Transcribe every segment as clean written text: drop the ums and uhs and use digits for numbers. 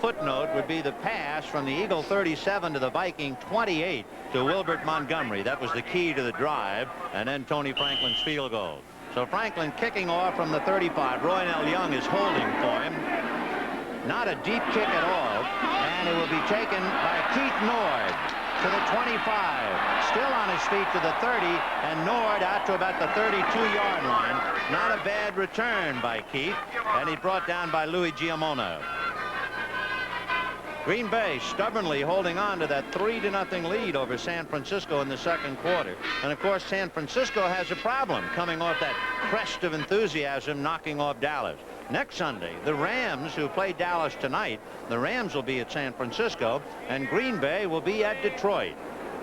Footnote would be the pass from the Eagle 37 to the Viking 28 to Wilbert Montgomery. That was the key to the drive, and then Tony Franklin's field goal. So Franklin kicking off from the 35. Roynell Young is holding for him. Not a deep kick at all, and it will be taken by Keith Nord to the 25. Still on his feet to the 30, and Nord out to about the 32-yard line. Not a bad return by Keith, and he's brought down by Louis Giammona. Green Bay stubbornly holding on to that 3-0 lead over San Francisco in the second quarter. And of course, San Francisco has a problem coming off that crest of enthusiasm, knocking off Dallas. Next Sunday, the Rams, who play Dallas tonight, the Rams will be at San Francisco, and Green Bay will be at Detroit.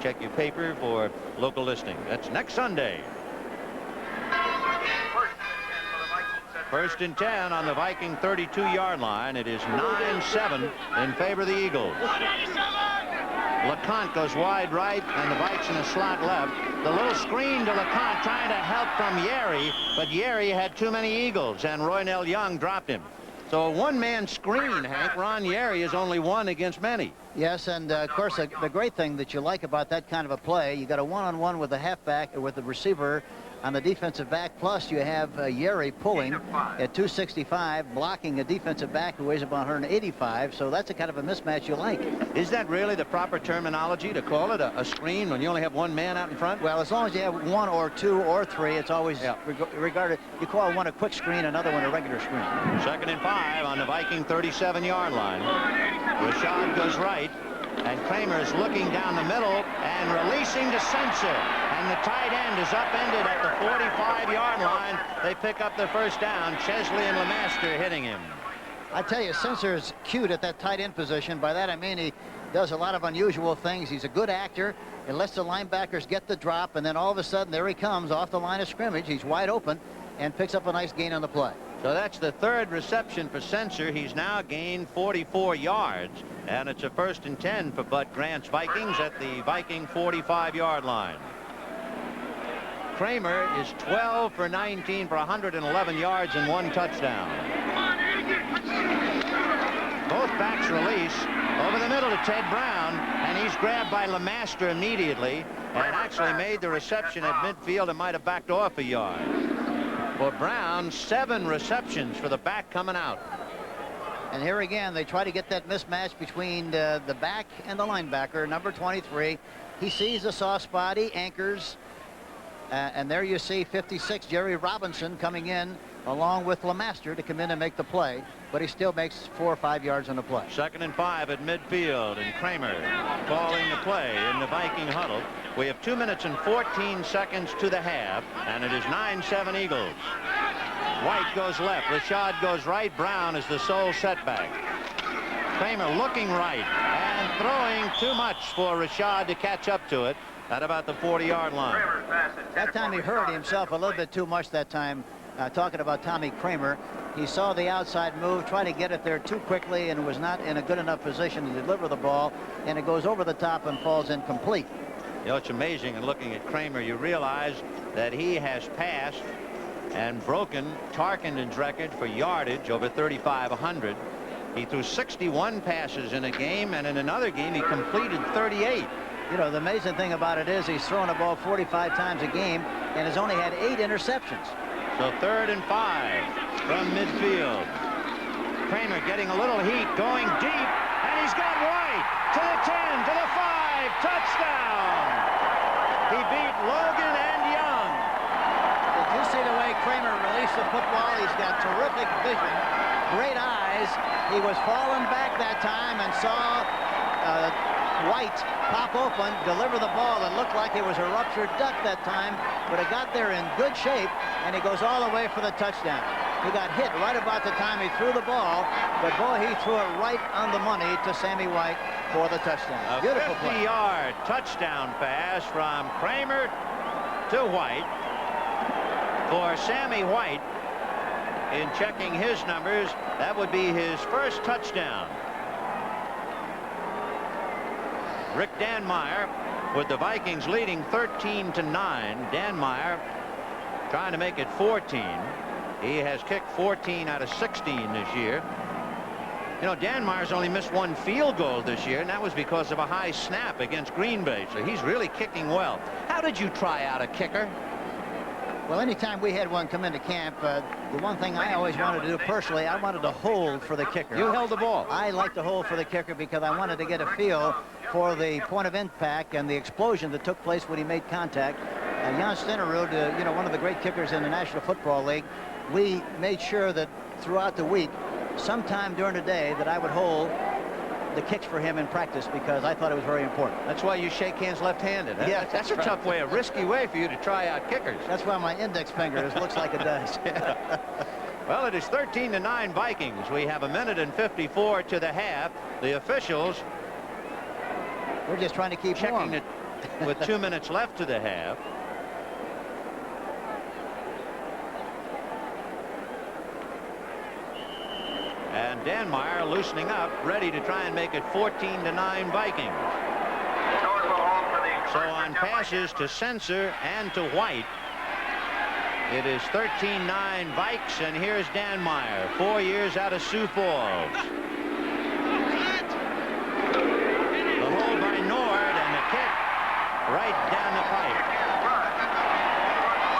Check your paper for local listing. That's next Sunday. First and 10 on the Viking 32-yard line. It is 9-7 in favor of the Eagles. LeConte goes wide right, and the Vikes in a slot left. The little screen to LeConte trying to help from Yeri, but Yeri had too many Eagles, and Roynell Young dropped him. So a one-man screen, Hank. Ron Yeri is only one against many. Yes, and of course, the great thing that you like about that kind of a play, you got a one-on-one with the halfback or with the receiver on the defensive back, plus you have Yeri pulling at 265, blocking a defensive back who weighs about 185, so that's a kind of a mismatch you like. Is that really the proper terminology to call it a screen when you only have one man out in front? Well, as long as you have one or two or three, it's always regarded. You call one a quick screen, another one a regular screen. 2nd and 5 on the Viking 37-yard line. Rashad goes right, and Kramer is looking down the middle and releasing to Sensor. And the tight end is upended at the 45-yard line. They pick up the first down. Chesley and LeMaster hitting him. I tell you, Sensor's cute at that tight end position. By that I mean he does a lot of unusual things. He's a good actor. He lets the linebackers get the drop, and then all of a sudden there he comes off the line of scrimmage. He's wide open and picks up a nice gain on the play. So that's the 3rd reception for Sensor. He's now gained 44 yards, and it's a 1st and 10 for Bud Grant's Vikings at the Viking 45-yard line. Kramer is 12 for 19 for 111 yards and 1 touchdown. Both backs release over the middle to Ted Brown, and he's grabbed by LeMaster immediately and actually made the reception at midfield and might have backed off a yard. For Brown, 7 receptions for the back coming out. And here again, they try to get that mismatch between the back and the linebacker, number 23. He sees the soft spot, he anchors. And there you see 56, Jerry Robinson, coming in along with LeMaster to come in and make the play, but he still makes 4 or 5 yards on the play. 2nd and 5 at midfield, and Kramer calling the play in the Viking huddle. We have 2 minutes and 14 seconds to the half, and it is 9-7 Eagles. White goes left, Rashad goes right, Brown is the sole setback. Kramer looking right and throwing too much for Rashad to catch up to it at about the 40-yard line. That time he hurt himself a little bit too much that time. Talking about Tommy Kramer, he saw the outside move, tried to get it there too quickly, and was not in a good enough position to deliver the ball, and it goes over the top and falls incomplete. You know, it's amazing, and looking at Kramer, you realize that he has passed and broken Tarkenton's record for yardage over 3,500. He threw 61 passes in a game, and in another game he completed 38. You know, the amazing thing about it is he's thrown the ball 45 times a game and has only had 8 interceptions. So 3rd and 5 from midfield. Kramer getting a little heat, going deep, and he's got White to the 10, to the 5, touchdown. He beat Logan and Young. Did you see the way Kramer released the football? He's got terrific vision, great eyes. He was falling back that time and saw White pop open, deliver the ball. It looked like it was a ruptured duck that time, but it got there in good shape, and he goes all the way for the touchdown. He got hit right about the time he threw the ball, but boy, he threw it right on the money to Sammy White for the touchdown. A beautiful 50-yard touchdown pass from Kramer to White. For Sammy White, in checking his numbers, that would be his first touchdown. Rick Danmeyer with the Vikings leading 13-9. Danmeyer trying to make it 14. He has kicked 14 out of 16 this year. You know, Dan Myers only missed 1 field goal this year, and that was because of a high snap against Green Bay. So he's really kicking well. How did you try out a kicker? Well, anytime we had one come into camp, the one thing I always wanted to do personally, I wanted to hold for the kicker. You held the ball. I like to hold for the kicker because I wanted to get a feel for the point of impact and the explosion that took place when he made contact. Jan Stenerud, you know, one of the great kickers in the National Football League, we made sure that throughout the week, sometime during the day, that I would hold the kicks for him in practice because I thought it was very important. That's why you shake hands left-handed. Huh? Yeah, that's a tough way, a risky way for you to try out kickers. That's why my index finger looks like it does. Well, it is 13-9 Vikings. We have 1:54 to the half. The officials We're just trying to keep checking warm. it with 2 minutes left to the half. And Dan Meyer loosening up, ready to try and make it 14-9 Vikings. So on passes to Sensor and to White, it is 13-9 Vikes, and here's Dan Meyer, 4 years out of Sioux Falls. The hold by Nord and the kick right down the pipe.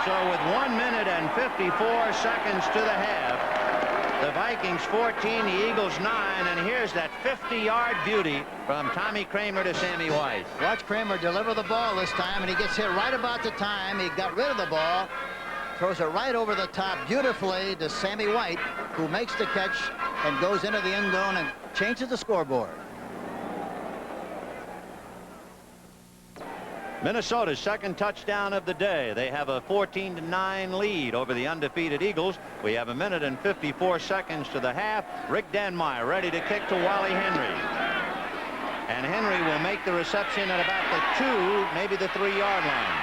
So with 1 minute and 54 seconds to the half, the Vikings 14, the Eagles 9, and here's that 50-yard beauty from Tommy Kramer to Sammy White. Watch Kramer deliver the ball this time, and he gets hit right about the time he got rid of the ball. Throws it right over the top beautifully to Sammy White, who makes the catch and goes into the end zone and changes the scoreboard. Minnesota's second touchdown of the day. They have a 14-9 lead over the undefeated Eagles. We have 1 minute and 54 seconds to the half. Rick Denmeyer ready to kick to Wally Henry. And Henry will make the reception at about the 2, maybe the 3-yard line.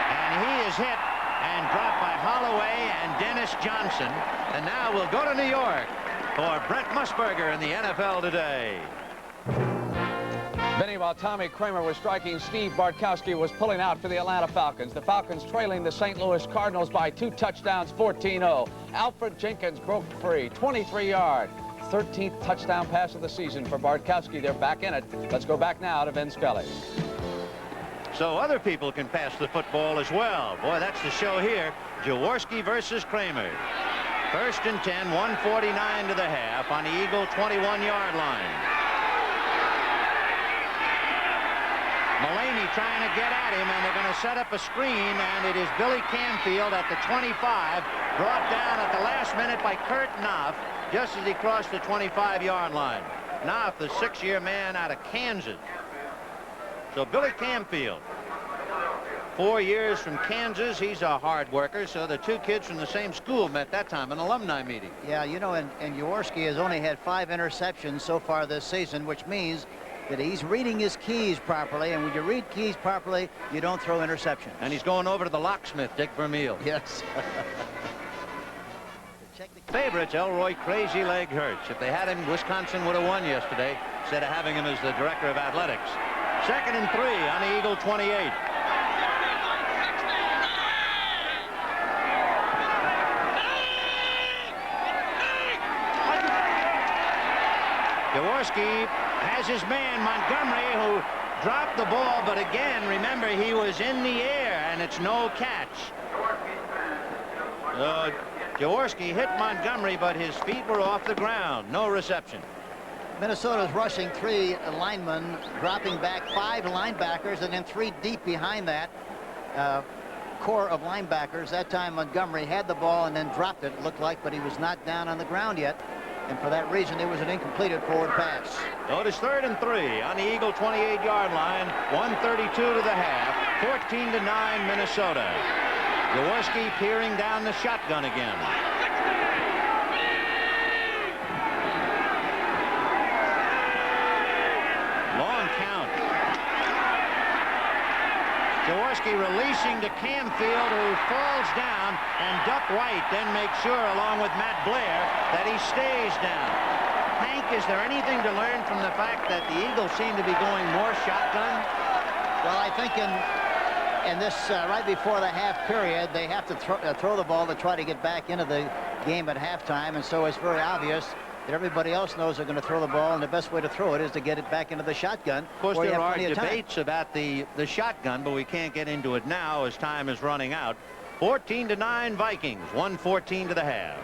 And he is hit and dropped by Holloway and Dennis Johnson. And now we'll go to New York for Brent Musburger in the NFL Today. Benny, while Tommy Kramer was striking, Steve Bartkowski was pulling out for the Atlanta Falcons. The Falcons trailing the St. Louis Cardinals by 2 touchdowns, 14-0. Alfred Jenkins broke free, 23-yard. 13th touchdown pass of the season for Bartkowski. They're back in it. Let's go back now to Vin Scully. So other people can pass the football as well. Boy, that's the show here. Jaworski versus Kramer. 1st and 10, 1:49 to the half on the Eagle 21-yard line. Mulaney trying to get at him, and they're going to set up a screen, and it is Billy Camfield at the 25, brought down at the last minute by Kurt Knopf just as he crossed the 25-yard line. Knopf, the 6-year man out of Kansas. So Billy Camfield, 4 years from Kansas. He's a hard worker. So the 2 kids from the same school met that time, an alumni meeting. Yeah, you know, and Jaworski has only had 5 interceptions so far this season, which means that he's reading his keys properly, and when you read keys properly, you don't throw interceptions. And he's going over to the locksmith, Dick Vermeil. Yes. Favorites, Elroy Crazy Leg Hurts. If they had him, Wisconsin would have won yesterday instead of having him as the director of athletics. 2nd and 3 on the Eagle 28. Jaworski has his man Montgomery, who dropped the ball, but again, remember, he was in the air, and it's no catch. Jaworski hit Montgomery, but his feet were off the ground. No reception. Minnesota's rushing 3 linemen, dropping back 5 linebackers, and then 3 deep behind that core of linebackers. That time Montgomery had the ball and then dropped it, it looked like, but he was not down on the ground yet. And for that reason, it was an incompleted forward pass. So it is 3rd and 3 on the Eagle 28-yard line. 1:32 to the half. 14-9 Minnesota. Jaworski peering down the shotgun again. Long count. Jaworski releasing to Camfield, who falls down, and Duck White then makes sure, along with Matt Blair, that he stays down. Hank, is there anything to learn from the fact that the Eagles seem to be going more shotgun? Well, I think in this right before the half period, they have to throw the ball to try to get back into the game at halftime, and so it's very obvious that everybody else knows they're going to throw the ball, and the best way to throw it is to get it back into the shotgun. Of course, there are debates about the shotgun, but we can't get into it now as time is running out. 14-9 Vikings, 1:14 to the half.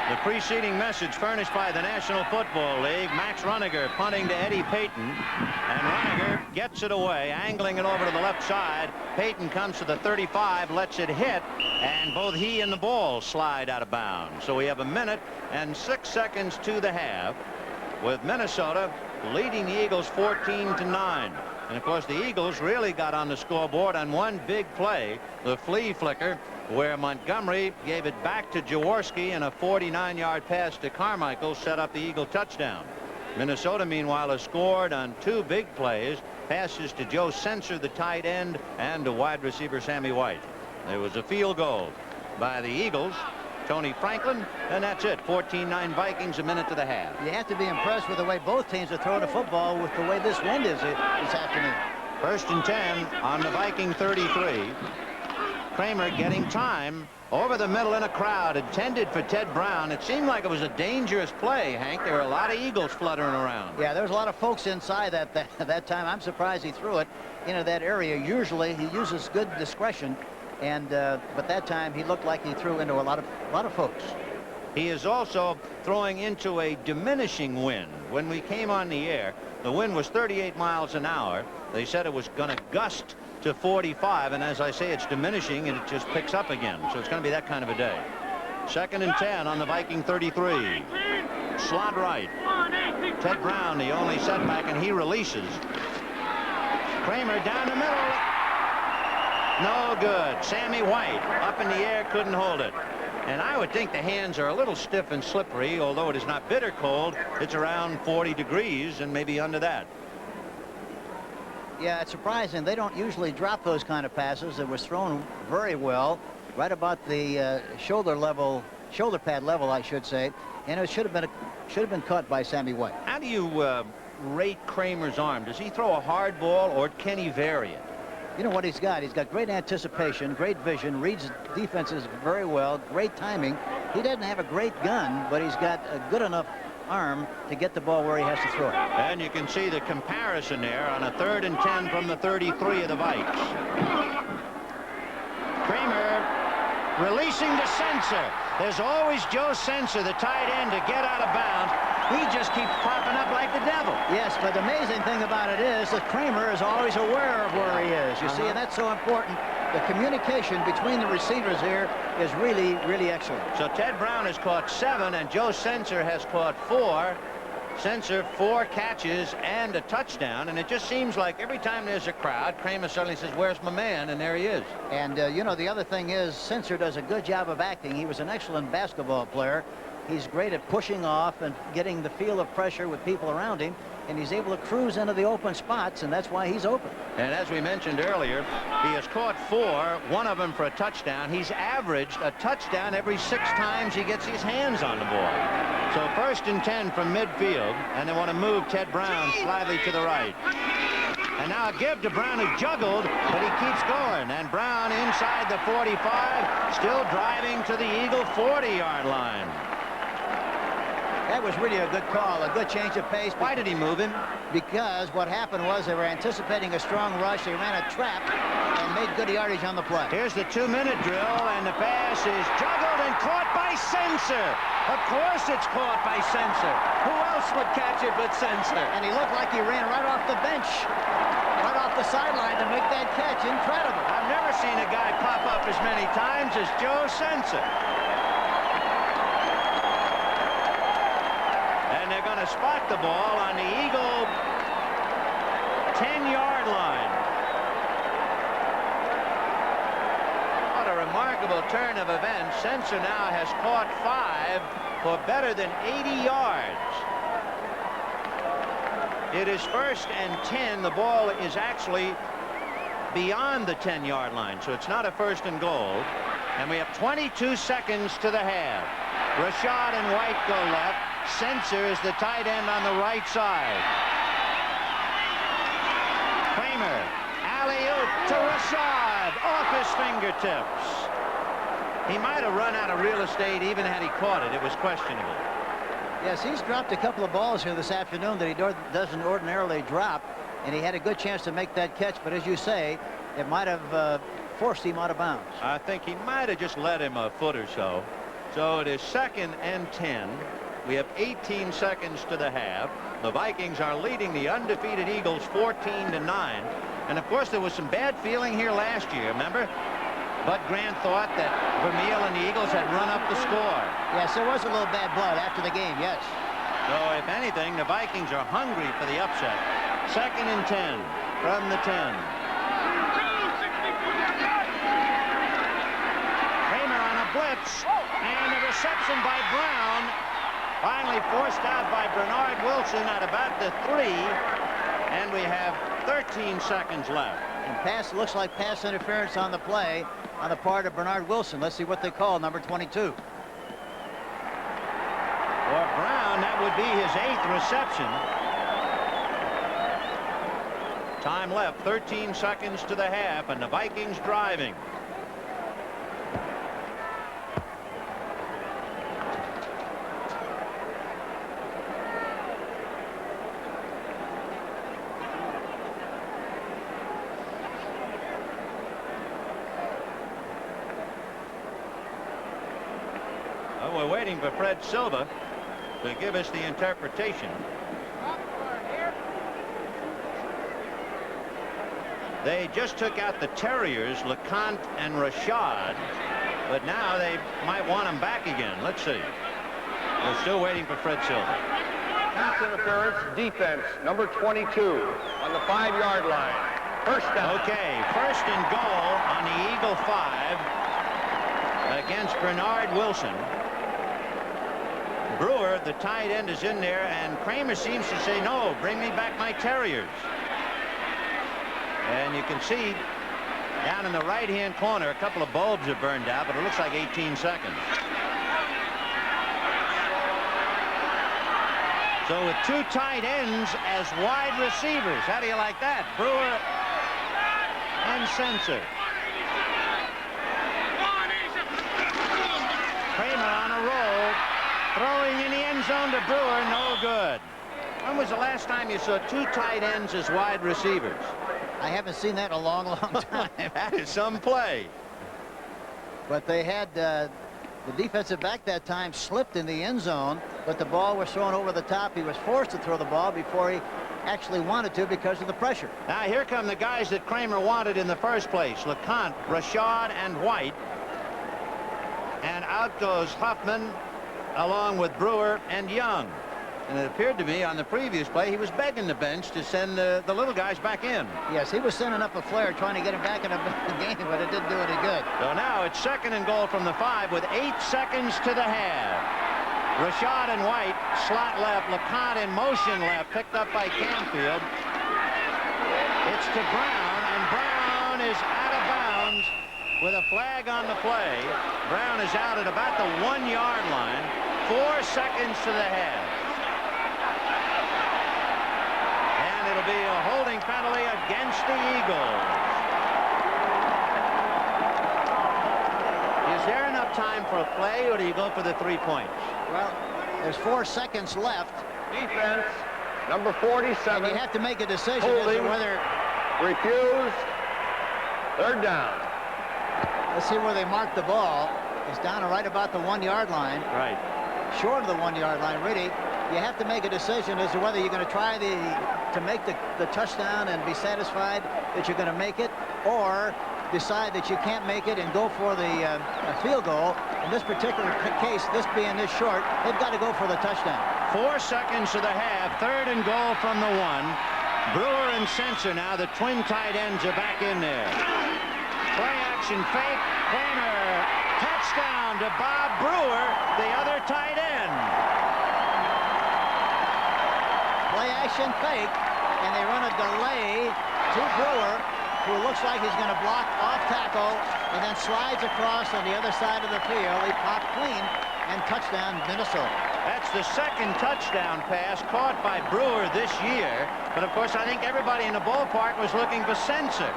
The preceding message furnished by the National Football League. Max Runniger punting to Eddie Payton, and Runniger gets it away, angling it over to the left side. Payton comes to the 35, lets it hit, and both he and the ball slide out of bounds. So we have 1 minute and 6 seconds to the half, with Minnesota leading the Eagles 14-9. And of course, the Eagles really got on the scoreboard on one big play, the flea flicker, where Montgomery gave it back to Jaworski, and a 49-yard pass to Carmichael set up the Eagle touchdown. Minnesota, meanwhile, has scored on 2 big plays, passes to Joe Sensor, the tight end, and to wide receiver Sammy White. There was a field goal by the Eagles, Tony Franklin, and that's it. 14-9 Vikings, 1 minute to the half. You have to be impressed with the way both teams are throwing the football with the way this wind is this afternoon. 1st and 10 on the Viking 33. Kramer getting time over the middle in a crowd intended for Ted Brown. It seemed like it was a dangerous play, Hank. There were a lot of Eagles fluttering around. Yeah, there was a lot of folks inside that time. I'm surprised he threw it into that area. Usually he uses good discretion, and but that time he looked like he threw into a lot of folks. He is also throwing into a diminishing wind. When we came on the air, the wind was 38 miles an hour. They said it was going to gust to 45, and as I say, it's diminishing and it just picks up again. So it's going to be that kind of a day. 2nd and 10 on the Viking 33. Slot right. Ted Brown, the only setback, and he releases. Kramer down the middle. No good. Sammy White up in the air, couldn't hold it. And I would think the hands are a little stiff and slippery, although it is not bitter cold. It's around 40 degrees and maybe under that. Yeah, it's surprising. They don't usually drop those kind of passes. It was thrown very well, right about the shoulder pad level, I should say, and it should have been caught by Sammy White. How do you rate Kramer's arm? Does he throw a hard ball, or can he vary it? You know what he's got? He's got great anticipation, great vision, reads defenses very well, great timing. He doesn't have a great gun, but he's got a good enough arm to get the ball where he has to throw it. And you can see the comparison there on a 3rd and 10 from the 33 of the Vikes. Kramer releasing to Sensor. There's always Joe Sensor, the tight end, to get out of bounds. He just keeps popping up like the devil. Yes, but the amazing thing about it is that Kramer is always aware of where he is. You see, and that's so important. The communication between the receivers here is really, really excellent. So Ted Brown has caught 7, and Joe Sensor has caught 4. Sensor 4 catches and a touchdown, and it just seems like every time there's a crowd, Kramer suddenly says, "Where's my man?" And there he is. And you know, the other thing is, Sensor does a good job of acting. He was an excellent basketball player. He's great at pushing off and getting the feel of pressure with people around him, and he's able to cruise into the open spots, and that's why he's open. And as we mentioned earlier, he has caught 4, one of them for a touchdown. He's averaged a touchdown every 6 times he gets his hands on the ball. So 1st and 10 from midfield, and they want to move Ted Brown slightly to the right. And now a give to Brown, who juggled, but he keeps going. And Brown inside the 45, still driving to the Eagle 40-yard line. That was really a good call, a good change of pace. Why did he move him? Because what happened was they were anticipating a strong rush. They ran a trap and made good yardage on the play. Here's the 2-minute drill, and the pass is juggled and caught by Sensor. Of course it's caught by Sensor. Who else would catch it but Sensor? And he looked like he ran right off the bench, right off the sideline to make that catch. Incredible. I've never seen a guy pop up as many times as Joe Sensor. And they're going to spot the ball on the Eagle 10-yard line. What a remarkable turn of events. Sensor now has caught 5 for better than 80 yards. It is 1st and 10. The ball is actually beyond the 10-yard line, so it's not a 1st and goal. And we have 22 seconds to the half. Rashad and White go left. Sensor is the tight end on the right side. Kramer, alley-oop to Rashad, off his fingertips. He might have run out of real estate even had he caught it. It was questionable. Yes, he's dropped a couple of balls here this afternoon that he doesn't ordinarily drop, and he had a good chance to make that catch, but as you say, it might have forced him out of bounds. I think he might have just let him a foot or so. So it is 2nd and 10. We have 18 seconds to the half. The Vikings are leading the undefeated Eagles 14-9. And of course there was some bad feeling here last year, remember? Bud Grant thought that Vermeil and the Eagles had run up the score. Yes, there was a little bad blood after the game, yes. So if anything, the Vikings are hungry for the upset. 2nd and 10 from the 10. Kramer on a blitz, and a reception by Brown. Finally forced out by Bernard Wilson at about the 3, and we have 13 seconds left. And pass looks like pass interference on the play on the part of Bernard Wilson. Let's see what they call number 22. For Brown, that would be his 8th reception. Time left, 13 seconds to the half, and the Vikings driving. We're waiting for Fred Silva to give us the interpretation. They just took out the Terriers, LeConte and Rashad, but now they might want them back again. Let's see. We're still waiting for Fred Silva. Pass interference, defense, number 22 on the 5-yard line. First down. Okay, 1st and goal on the Eagle 5 against Bernard Wilson. Brewer, the tight end, is in there, and Kramer seems to say, no, bring me back my Terriers. And you can see down in the right-hand corner, a couple of bulbs have burned out, but it looks like 18 seconds. So with 2 tight ends as wide receivers, how do you like that? Brewer and Sensor. Kramer on a roll. Throwing in the end zone to Brewer, no good. When was the last time you saw 2 tight ends as wide receivers? I haven't seen that in a long, long time. That is some play. But they had the defensive back that time slipped in the end zone, but the ball was thrown over the top. He was forced to throw the ball before he actually wanted to because of the pressure. Now here come the guys that Kramer wanted in the first place. LeConte, Rashad, and White. And out goes Huffman, along with Brewer and Young. And it appeared to me on the previous play he was begging the bench to send the little guys back in. Yes, he was sending up a flare trying to get him back in the game, but it didn't do any good. So now it's 2nd and goal from the 5 with 8 seconds to the half. Rashad and White slot left, LeConte in motion left, picked up by Canfield. It's to Brown, and Brown is out of bounds with a flag on the play. Brown is out at about the 1-yard line. 4 seconds to the half. And it'll be a holding penalty against the Eagles. Is there enough time for a play, or do you go for the 3 points? Well, there's 4 seconds left. Defense, number 47. And you have to make a decision as to Holding. whether... Refused. 3rd down. Let's see where they mark the ball. It's down right about the 1-yard line. Right. Short of the 1-yard line, really. You have to make a decision as to whether you're going to try to make the touchdown and be satisfied that you're going to make it, or decide that you can't make it and go for the field goal. In this particular case, this being this short, they've got to go for the touchdown. 4 seconds to the half. 3rd and goal from the 1. Brewer and Sensor now, the twin tight ends are back in there. Play action fake. Kramer. Touchdown to Bob Brewer, the other tight end. Play action fake, and they run a delay to Brewer, who looks like he's going to block off tackle and then slides across on the other side of the field. He popped clean, and touchdown, Minnesota. That's the 2nd touchdown pass caught by Brewer this year. But of course, I think everybody in the ballpark was looking for Sensor.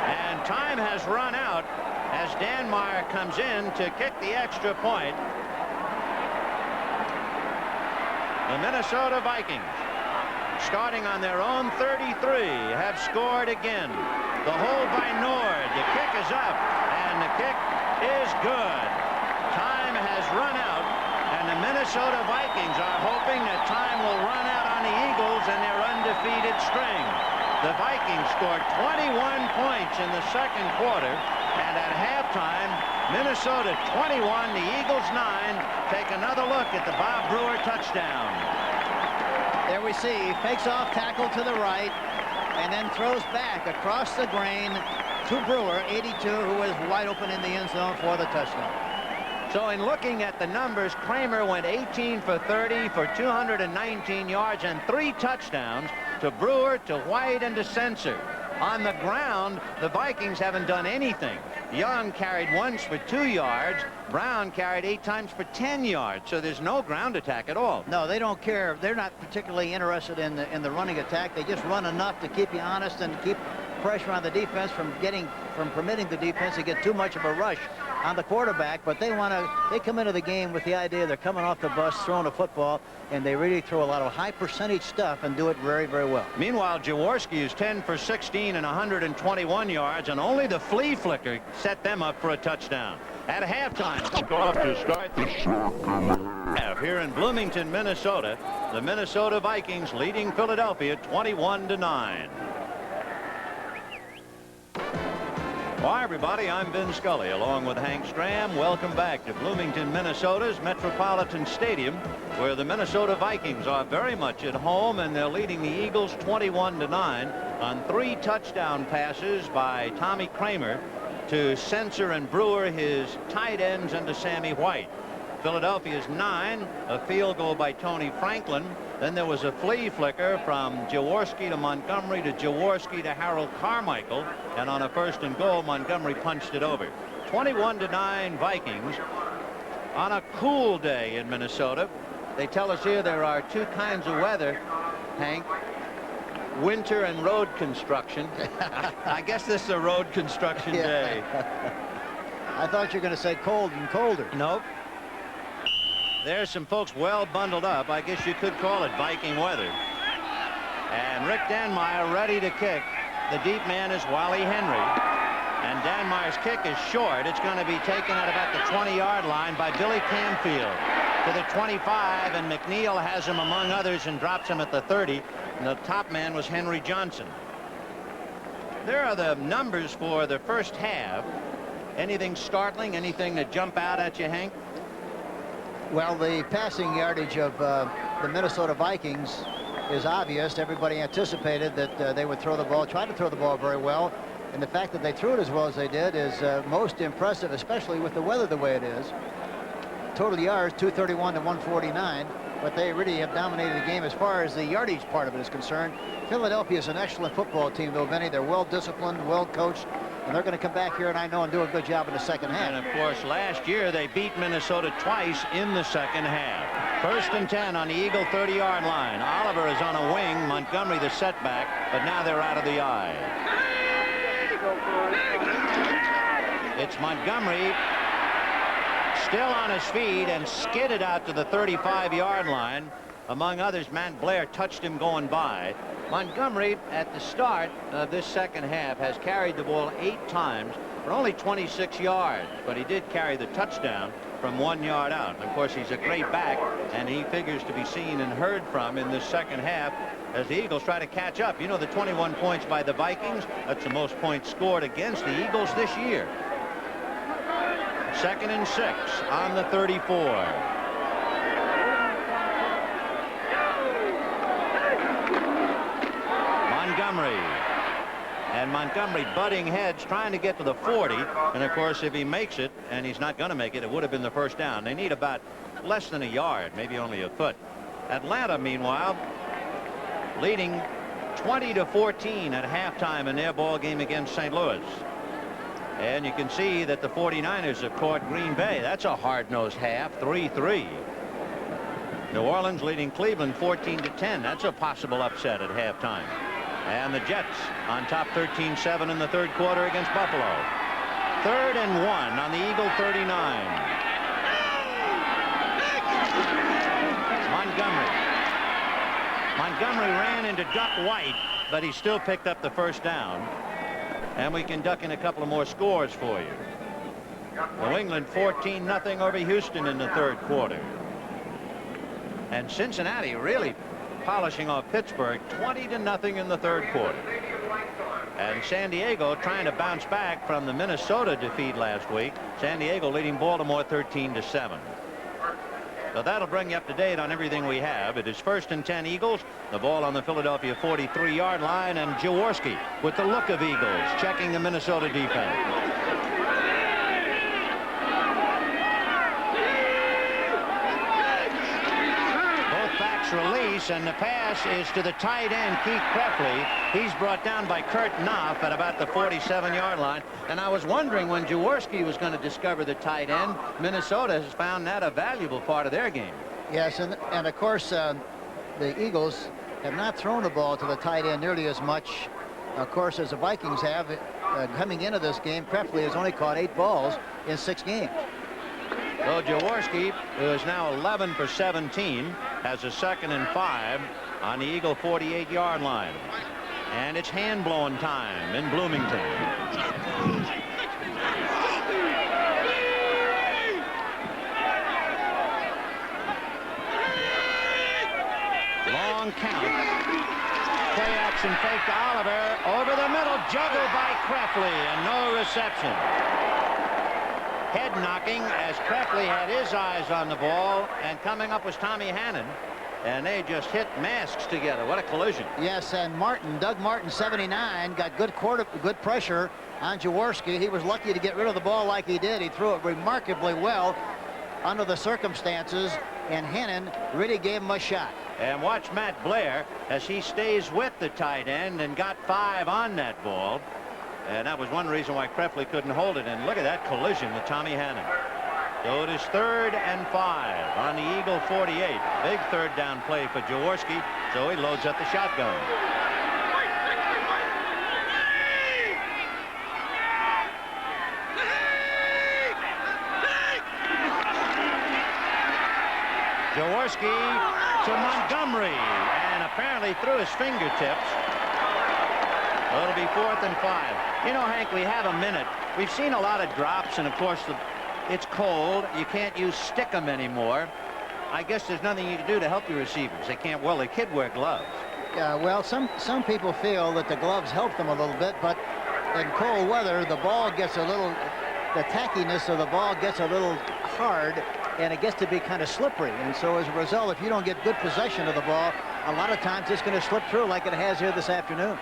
And time time has run out as Danmar comes in to kick the extra point. The Minnesota Vikings, starting on their own 33, have scored again. The hold by Nord. The kick is up, and the kick is good. Time has run out, and the Minnesota Vikings are hoping that time will run out on the Eagles and their undefeated string. The Vikings scored 21 points in the second quarter, and at halftime, Minnesota 21, the Eagles 9. Take another look at the Bob Bruer touchdown. There we see, fakes off tackle to the right, and then throws back across the grain to Brewer, 82, who was wide open in the end zone for the touchdown. So in looking at the numbers, Kramer went 18 for 30 for 219 yards and 3 touchdowns to Brewer, to White, and to Sensor. On the ground, the Vikings haven't done anything. Young carried once for 2 yards. Brown carried 8 times for 10 yards. So there's no ground attack at all. No, they don't care. They're not particularly interested in the running attack. They just run enough to keep you honest and keep pressure on the defense from permitting the defense to get too much of a rush on the quarterback. But they come into the game with the idea they're coming off the bus, throwing a football, and they really throw a lot of high percentage stuff and do it very, very well. Meanwhile, Jaworski is 10 for 16 and 121 yards, and only the flea flicker set them up for a touchdown. At halftime, to start the here in Bloomington, Minnesota, the Minnesota Vikings leading Philadelphia 21-9. Hi, everybody. I'm Vin Scully, along with Hank Stram. Welcome back to Bloomington, Minnesota's Metropolitan Stadium, where the Minnesota Vikings are very much at home, and they're leading the Eagles 21-9 on 3 touchdown passes by Tommy Kramer to Sensor and Brewer, his tight ends, and to Sammy White. Philadelphia's 9, a field goal by Tony Franklin. Then there was a flea flicker from Jaworski to Montgomery to Jaworski to Harold Carmichael, and on a 1st and goal, Montgomery punched it over. 21-9 Vikings on a cool day in Minnesota. They tell us here there are 2 kinds of weather, Hank. Winter and road construction. I guess this is a road construction day. I thought you were going to say cold and colder. Nope. There's some folks well bundled up. I guess you could call it Viking weather. And Rick Danmar ready to kick. The deep man is Wally Henry. And Danmar's kick is short. It's going to be taken at about the 20-yard line by Billy Canfield to the 25, and McNeil has him among others and drops him at the 30. And the top man was Henry Johnson. There are the numbers for the first half. Anything startling? Anything that jump out at you, Hank? Well, the passing yardage of the Minnesota Vikings is obvious. Everybody anticipated that they would throw the ball, try to throw the ball very well. And the fact that they threw it as well as they did is most impressive, especially with the weather the way it is. Total yards, 231 to 149. But they really have dominated the game as far as the yardage part of it is concerned. Philadelphia is an excellent football team, though, Benny. They're well disciplined, well coached. And they're going to come back here, and I know, and do a good job in the second half. And, of course, last year they beat Minnesota twice in the second half. 1st and 10 on the Eagle 30-yard line. Oliver is on a wing. Montgomery the setback, but now they're out of the eye. It's Montgomery still on his feet and skidded out to the 35-yard line. Among others, Matt Blair touched him going by. Montgomery, at the start of this second half, has carried the ball 8 times for only 26 yards, but he did carry the touchdown from 1 yard out. And of course, he's a great back, and he figures to be seen and heard from in this second half as the Eagles try to catch up. You know, the 21 points by the Vikings, that's the most points scored against the Eagles this year. 2nd and 6 on the 34. And Montgomery butting heads, trying to get to the 40. And of course, if he makes it, and he's not going to make it, it would have been the first down. They need about less than a yard, maybe only a foot. Atlanta, meanwhile, leading 20-14 at halftime in their ball game against St. Louis. And you can see that the 49ers have caught Green Bay. That's a hard-nosed half, 3-3. New Orleans leading Cleveland 14-10. That's a possible upset at halftime. And the Jets on top 13-7 in the third quarter against Buffalo. 3rd and 1 on the Eagle 39. Montgomery ran into Duck White, but he still picked up the first down. And we can duck in a couple of more scores for you. New England 14-0 over Houston in the third quarter. And Cincinnati really polishing off Pittsburgh 20-0 in the third quarter. And San Diego trying to bounce back from the Minnesota defeat last week. San Diego leading Baltimore 13-7. So that'll bring you up to date on everything we have. It is 1st and 10 Eagles. The ball on the Philadelphia 43-yard line, and Jaworski with the look of Eagles checking the Minnesota defense. Release, and the pass is to the tight end Keith Krepfle. He's brought down by Kurt Knopf at about the 47-yard line, and I was wondering when Jaworski was going to discover the tight end. Minnesota has found that a valuable part of their game. Yes, and of course the Eagles have not thrown the ball to the tight end nearly as much, of course, as the Vikings have. Coming into this game, Krepfle has only caught 8 balls in 6 games. So Jaworski, who is now 11 for 17, has a 2nd and 5 on the Eagle 48-yard line. And it's hand-blowing time in Bloomington. Long count. Play action fake to Oliver. Over the middle, juggled by Krepfle, and no reception. Head knocking as Krepfle had his eyes on the ball, and coming up was Tommy Hannon, and they just hit masks together. What a collision. Yes, and Doug Martin, 79, got good pressure on Jaworski. He was lucky to get rid of the ball like he did. He threw it remarkably well under the circumstances, and Hannon really gave him a shot. And watch Matt Blair as he stays with the tight end and got 5 on that ball. And that was one reason why Krepfle couldn't hold it. And look at that collision with Tommy Hannon. So it is 3rd and 5 on the Eagle 48. Big 3rd down play for Jaworski. So he loads up the shotgun. Jaworski to Montgomery, and apparently through his fingertips. So it'll be 4th and 5. You know, Hank, we have a minute. We've seen a lot of drops, and of course it's cold. You can't use stickum anymore. I guess there's nothing you can do to help your receivers. They can't. Well, they could wear gloves. Yeah, well, some people feel that the gloves help them a little bit, but in cold weather, the ball gets the tackiness of the ball gets a little hard, and it gets to be kind of slippery. And so as a result, if you don't get good possession of the ball, a lot of times it's going to slip through like it has here this afternoon.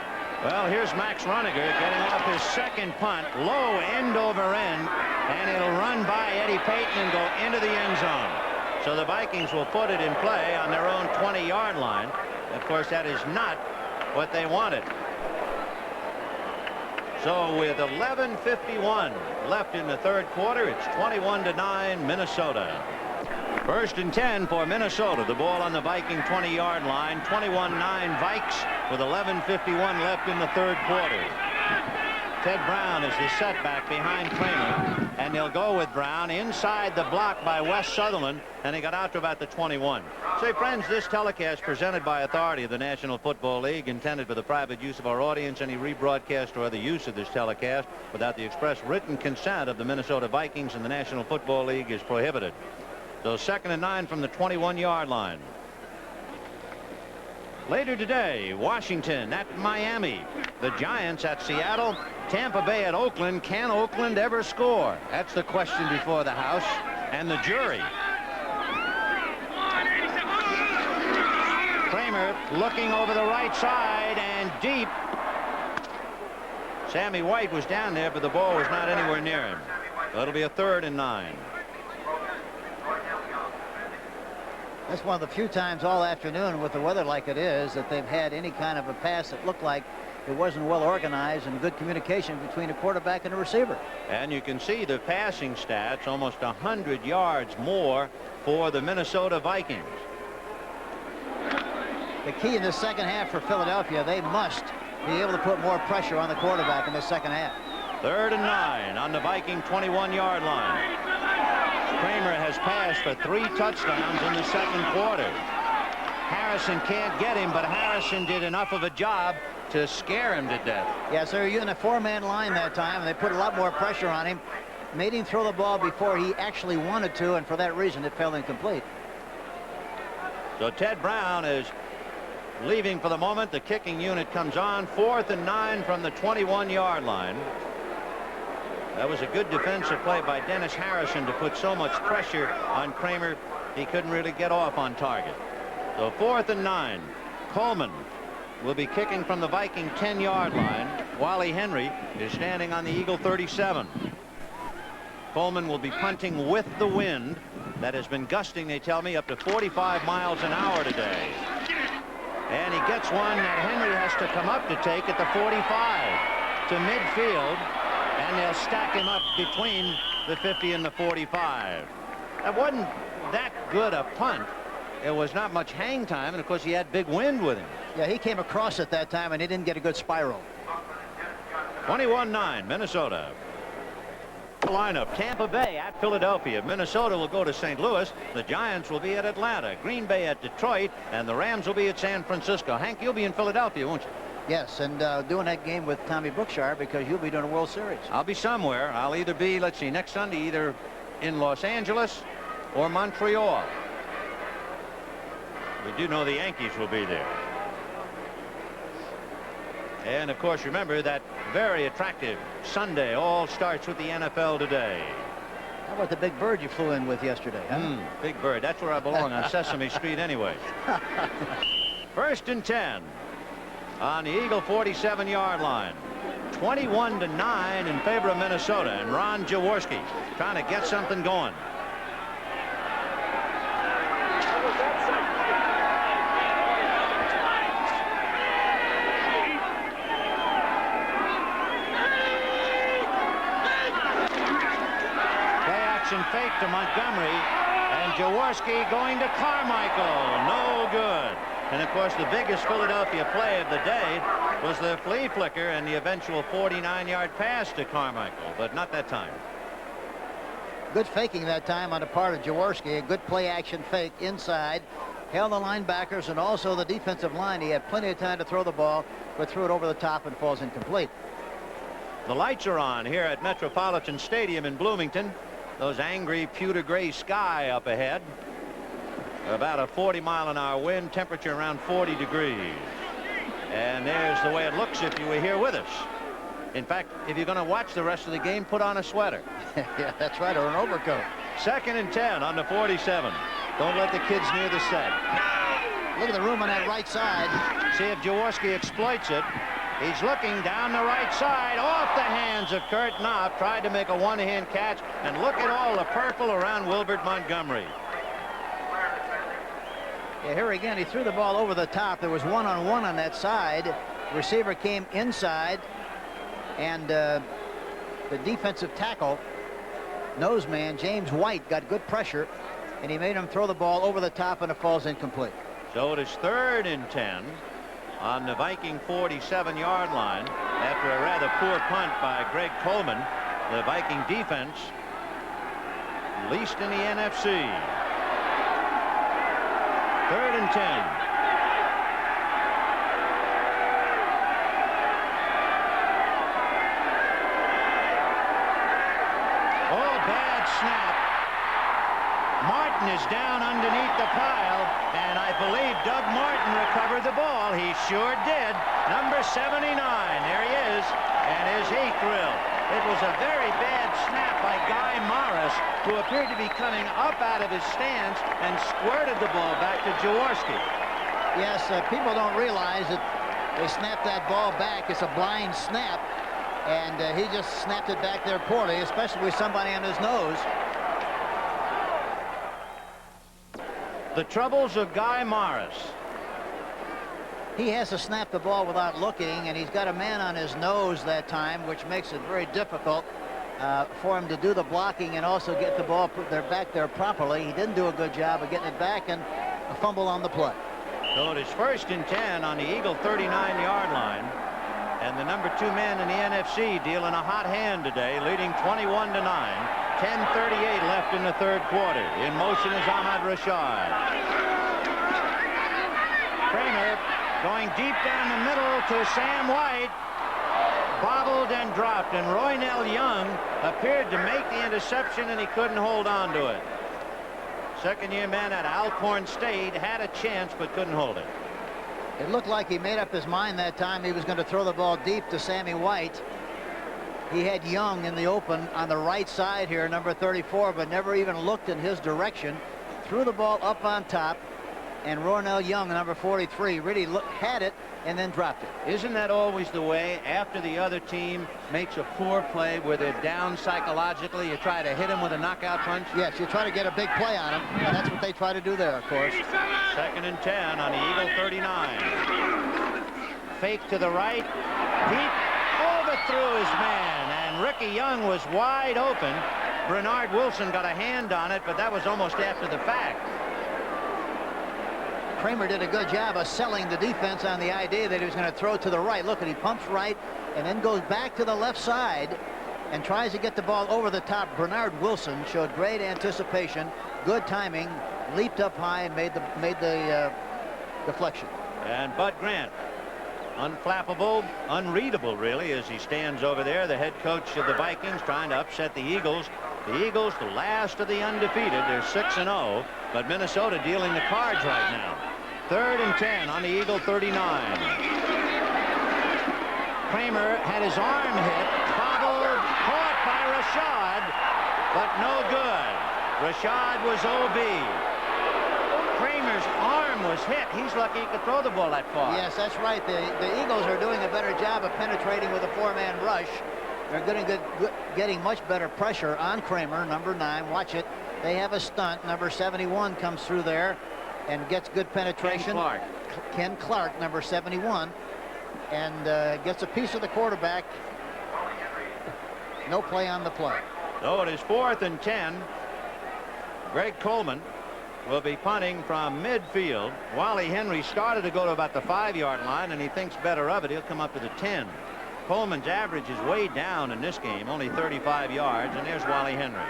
Well, here's Max Roniger getting off his 2nd punt, low end over end, and it'll run by Eddie Payton and go into the end zone. So the Vikings will put it in play on their own 20-yard line. Of course, that is not what they wanted. So with 11:51 left in the third quarter, it's 21-9 Minnesota. 1st and 10 for Minnesota. The ball on the Viking 20-yard line. 21-9 Vikes with 11:51 left in the third quarter. Ted Brown is the setback behind Kramer, and they'll go with Brown inside the block by Wes Sutherland, and he got out to about the 21. Say, friends, this telecast presented by authority of the National Football League, intended for the private use of our audience. Any rebroadcast or other use of this telecast without the express written consent of the Minnesota Vikings and the National Football League is prohibited. So 2nd and 9 from the 21-yard line. Later today, Washington at Miami, the Giants at Seattle, Tampa Bay at Oakland. Can Oakland ever score? That's the question before the House and the jury. Kramer looking over the right side and deep. Sammy White was down there, but the ball was not anywhere near him. So it'll be a 3rd and 9. That's one of the few times all afternoon with the weather like it is that they've had any kind of a pass that looked like it wasn't well organized and good communication between the quarterback and the receiver. And you can see the passing stats, almost 100 yards more for the Minnesota Vikings. The key in the second half for Philadelphia, they must be able to put more pressure on the quarterback in the second half. 3rd and 9 on the Viking 21-yard line. Kramer has passed for 3 touchdowns in the second quarter. Harrison can't get him, but Harrison did enough of a job to scare him to death. Yes, they were using a 4-man line that time, and they put a lot more pressure on him. Made him throw the ball before he actually wanted to, and for that reason it fell incomplete. So Ted Brown is leaving for the moment. The kicking unit comes on. 4th and 9 from the 21-yard line. That was a good defensive play by Dennis Harrison to put so much pressure on Kramer he couldn't really get off on target. So 4th and 9. Coleman will be kicking from the Viking 10-yard line. Wally Henry is standing on the Eagle 37. Coleman will be punting with the wind that has been gusting, they tell me, up to 45 miles an hour today. And he gets one that Henry has to come up to take at the 45 to midfield, and they'll stack him up between the 50 and the 45. That wasn't that good a punt. It was not much hang time, and of course he had big wind with him. Yeah, he came across at that time, and he didn't get a good spiral. 21-9 Minnesota. Lineup: Tampa Bay at Philadelphia. Minnesota will go to St. Louis. The Giants will be at Atlanta. Green Bay at Detroit, and the Rams will be at San Francisco. Hank, you'll be in Philadelphia, won't you? Yes, and doing that game with Tommy Brookshire, because you'll be doing a World Series. I'll be somewhere. I'll either be, let's see, next Sunday, either in Los Angeles or Montreal. We do know the Yankees will be there. And of course, remember that very attractive Sunday all starts with the NFL today. How about the big bird you flew in with yesterday, huh? Big bird. That's where I belong, on Sesame Street anyway. 1st and 10 on the Eagle 47-yard line. 21-9 in favor of Minnesota, and Ron Jaworski trying to get something going. Fake to Montgomery, and Jaworski going to Carmichael. No good. And of course, the biggest Philadelphia play of the day was the flea flicker and the eventual 49-yard pass to Carmichael, but not that time. Good faking that time on the part of Jaworski. A good play action fake inside. Held the linebackers and also the defensive line. He had plenty of time to throw the ball, but threw it over the top and falls incomplete. The lights are on here at Metropolitan Stadium in Bloomington. Those angry pewter gray sky up ahead. About a 40-mile-an-hour wind, temperature around 40 degrees. And there's the way it looks if you were here with us. In fact, if you're going to watch the rest of the game, put on a sweater. Yeah, that's right, or an overcoat. 2nd and 10 on the 47. Don't let the kids near the set. Look at the room on that right side. See if Jaworski exploits it. He's looking down the right side, off the hands of Kurt Knopf. Tried to make a one-hand catch, and look at all the purple around Wilbert Montgomery. Yeah, here again, he threw the ball over the top. There was one-on-one on that side. Receiver came inside, and the defensive tackle, nose man, James White, got good pressure, and he made him throw the ball over the top, and it falls incomplete. So it is 3rd and 10 on the Viking 47-yard line after a rather poor punt by Greg Coleman. The Viking defense least in the NFC. 3rd and 10. Oh, bad snap. Martin is down underneath the pile, and I believe Doug Martin recovered the ball. He sure did. Number 79. There he is. And is he thrilled? It was a very bad snap by Guy Morris, who appeared to be coming up out of his stance and squirted the ball back to Jaworski. Yes, people don't realize that they snapped that ball back. It's a blind snap, and he just snapped it back there poorly, especially with somebody on his nose. The troubles of Guy Morris. He has to snap the ball without looking, and he's got a man on his nose that time, which makes it very difficult for him to do the blocking and also get the ball back there properly. He didn't do a good job of getting it back, and a fumble on the play. So it is 1st and 10 on the Eagle 39-yard line. And the number 2 man in the NFC dealing a hot hand today, leading 21-9. 10:38 left in the third quarter. In motion is Ahmad Rashad. Kramer going deep down the middle to Sam White. Bobbled and dropped, and Roynell Young appeared to make the interception, and he couldn't hold on to it. Second-year man at Alcorn State had a chance but couldn't hold it. It looked like he made up his mind that time he was going to throw the ball deep to Sammy White. He had Young in the open on the right side here, number 34, but never even looked in his direction. Threw the ball up on top, and Roynell Young, number 43, really had it and then dropped it. Isn't that always the way? After the other team makes a poor play where they're down psychologically, you try to hit them with a knockout punch? Yes, you try to get a big play on them, and that's what they try to do there, of course. 2nd and 10 on the Eagle 39. Fake to the right. Deep, overthrew his man, and Ricky Young was wide open. Bernard Wilson got a hand on it, but that was almost after the fact. Kramer did a good job of selling the defense on the idea that he was going to throw to the right. Look, and he pumps right and then goes back to the left side and tries to get the ball over the top. Bernard Wilson showed great anticipation, good timing, leaped up high and made the deflection. And Bud Grant, unflappable, unreadable really, as he stands over there, the head coach of the Vikings, trying to upset the Eagles. The Eagles, the last of the undefeated. They're 6-0, but Minnesota dealing the cards right now. 3rd and 10 on the Eagle 39. Kramer had his arm hit, bobbled, caught by Rashad, but no good. Rashad was OB. Kramer's arm was hit. He's lucky he could throw the ball that far. Yes, that's right. The Eagles are doing a better job of penetrating with a 4-man rush. They're getting much better pressure on Kramer, number 9. Watch it. They have a stunt. Number 71 comes through there and gets good penetration. Ken Clark, number 71, and gets a piece of the quarterback. No play on the play. So it is 4th and 10. Greg Coleman will be punting from midfield. Wally Henry started to go to about the 5-yard line, and he thinks better of it. He'll come up to the 10. Coleman's average is way down in this game, only 35 yards, and there's Wally Henry.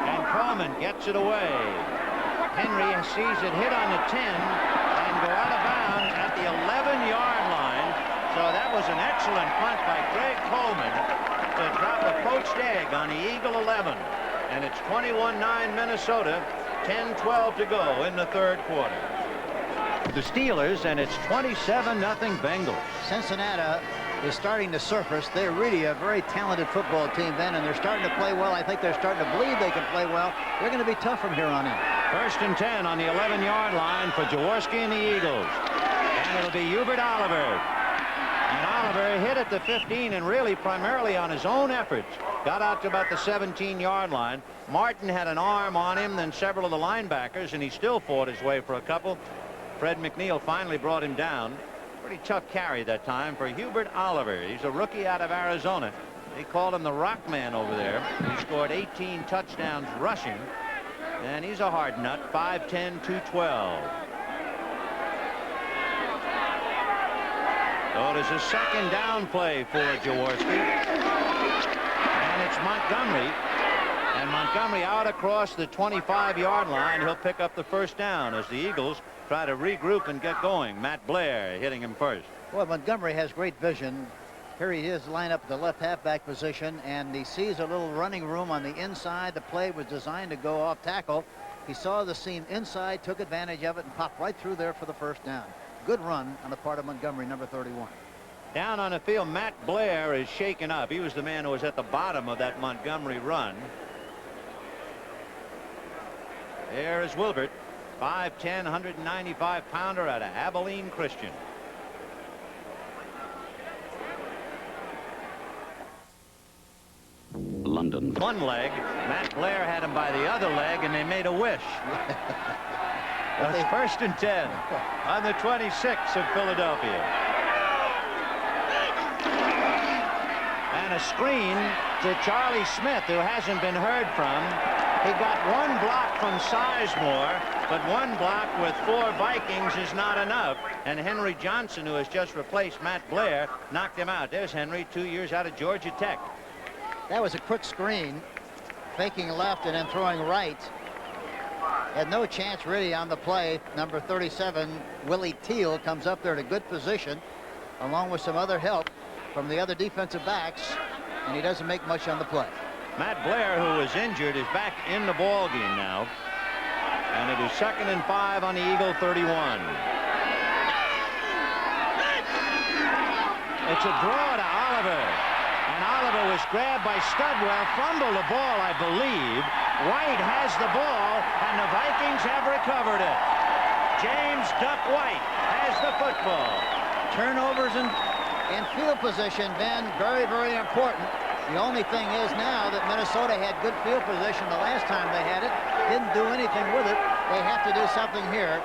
And Coleman gets it away. Henry sees it hit on the 10 and go out of bounds at the 11-yard line. So that was an excellent punt by Greg Coleman to drop a poached egg on the Eagle 11. And it's 21-9 Minnesota, 10-12 to go in the third quarter. The Steelers, and it's 27-0 Bengals. Cincinnati is starting to surface. They're really a very talented football team, Ben, and they're starting to play well. I think they're starting to believe they can play well. They're going to be tough from here on in. 1st and 10 on the 11-yard line for Jaworski and the Eagles. And it'll be Hubert Oliver. And Oliver hit at the 15 and really primarily on his own efforts. Got out to about the 17-yard line. Martin had an arm on him, then several of the linebackers, and he still fought his way for a couple. Fred McNeil finally brought him down. Pretty tough carry that time for Hubert Oliver. He's a rookie out of Arizona. They called him the Rock Man over there. He scored 18 touchdowns rushing. And he's a hard nut, 5'10", 212. So it is a 2nd down play for Jaworski. And it's Montgomery. And Montgomery out across the 25-yard line. He'll pick up the 1st down as the Eagles try to regroup and get going. Matt Blair hitting him first. Well, Montgomery has great vision. Here he is lined up at the left halfback position, and he sees a little running room on the inside. The play was designed to go off tackle. He saw the seam inside, took advantage of it, and popped right through there for the 1st down. Good run on the part of Montgomery, number 31. Down on the field, Matt Blair is shaken up. He was the man who was at the bottom of that Montgomery run. There is Wilbert, 5'10", 195-pounder out of Abilene Christian. London. One leg. Matt Blair had him by the other leg, and they made a wish. That's 1st and 10 on the 26 of Philadelphia. And a a screen to Charlie Smith, who hasn't been heard from. He got one block from Sizemore, but one block with 4 Vikings is not enough. And Henry Johnson, who has just replaced Matt Blair, knocked him out. There's Henry, 2 years out of Georgia Tech. That was a quick screen, faking left and then throwing right. Had no chance really on the play. Number 37, Willie Teal, comes up there in a good position, along with some other help from the other defensive backs, and he doesn't make much on the play. Matt Blair, who was injured, is back in the ball game now. And it is 2nd and 5 on the Eagle 31. It's a draw to Oliver. And Oliver was grabbed by Studwell, fumbled the ball, I believe. White has the ball, and the Vikings have recovered it. James Duck White has the football. Turnovers and field position, Ben, very, very important. The only thing is now that Minnesota had good field position the last time they had it, didn't do anything with it. They have to do something here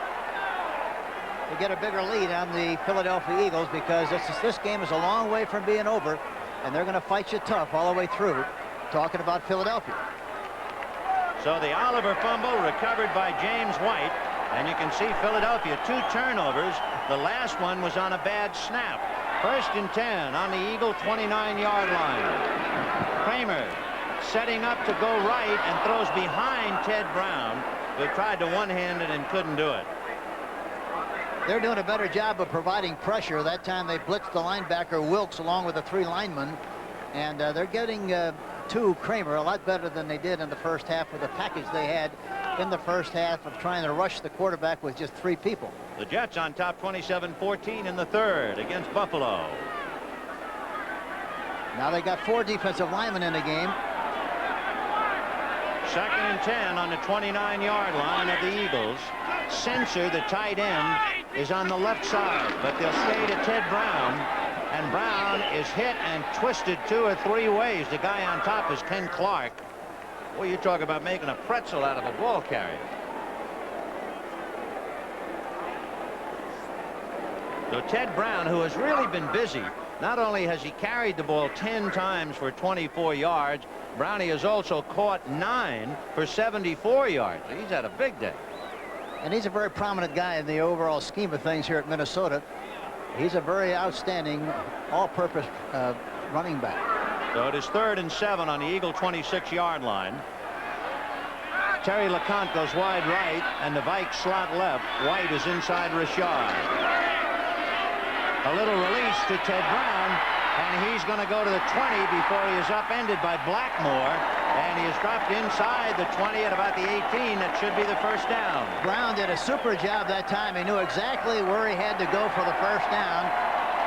to get a bigger lead on the Philadelphia Eagles, because this game is a long way from being over, and they're going to fight you tough all the way through. Talking about Philadelphia. So the Oliver fumble recovered by James White, and you can see Philadelphia 2 turnovers. The last one was on a bad snap. 1st and 10 on the Eagle 29-yard line. Kramer setting up to go right and throws behind Ted Brown, who tried to one-hand it and couldn't do it. They're doing a better job of providing pressure. That time they blitzed the linebacker Wilkes along with the 3 linemen, and they're getting to Kramer a lot better than they did in the first half with the package they had in the first half of trying to rush the quarterback with just 3 people. The Jets on top 27-14 in the 3rd against Buffalo. Now they got 4 defensive linemen in the game. 2nd and 10 on the 29-yard line of the Eagles. Sensor, the tight end, is on the left side, but they'll stay to Ted Brown, and Brown is hit and twisted 2 or 3 ways. The guy on top is Ken Clark. Well, you talk about making a pretzel out of a ball carrier. So Ted Brown, who has really been busy, not only has he carried the ball 10 times for 24 yards, Brownie has also caught 9 for 74 yards. He's had a big day. And he's a very prominent guy in the overall scheme of things here at Minnesota. He's a very outstanding all-purpose running back. So it is 3rd and 7 on the Eagle 26-yard line. Terry LeConte goes wide right, and the Vikes slot left. White is inside Rashad. A little release to Ted Brown, and he's going to go to the 20 before he is upended by Blackmore, and he is dropped inside the 20 at about the 18. That should be the first down. Brown did a super job that time. He knew exactly where he had to go for the first down.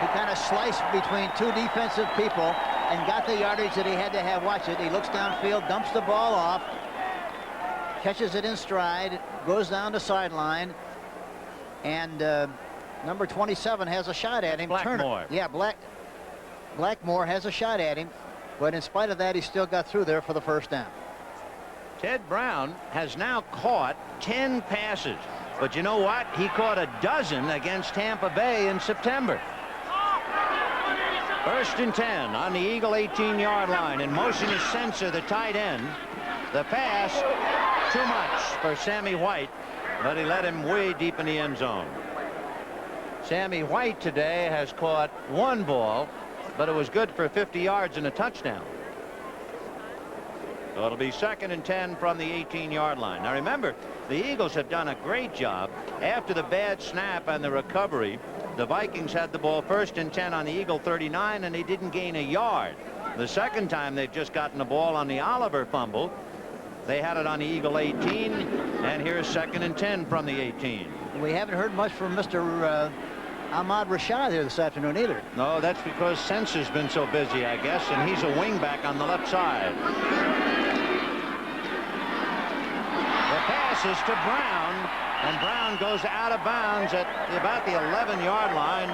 He kind of sliced between 2 defensive people and got the yardage that he had to have. Watch it. He looks downfield, dumps the ball off, catches it in stride, goes down the sideline, and number 27 has a shot at him. Blackmore. Yeah, Blackmore has a shot at him, but in spite of that, he still got through there for the first down. Ted Brown has now caught 10 passes, but you know what? He caught a dozen against Tampa Bay in September. 1st and 10 on the Eagle 18-yard line. In motion is Sensor, the tight end. The pass, too much for Sammy White, but he let him way deep in the end zone. Sammy White today has caught 1 ball, but it was good for 50 yards and a touchdown. So it'll be 2nd and 10 from the 18-yard line. Now remember, the Eagles have done a great job. After the bad snap and the recovery, the Vikings had the ball 1st and 10 on the Eagle 39, and they didn't gain a yard. The second time they've just gotten the ball on the Oliver fumble, they had it on the Eagle 18, and here's 2nd and 10 from the 18. We haven't heard much from Mr. Ahmad Rashad here this afternoon either. No, that's because Sensor's been so busy, I guess, and he's a wingback on the left side. The pass is to Brown, and Brown goes out of bounds at about the 11-yard line,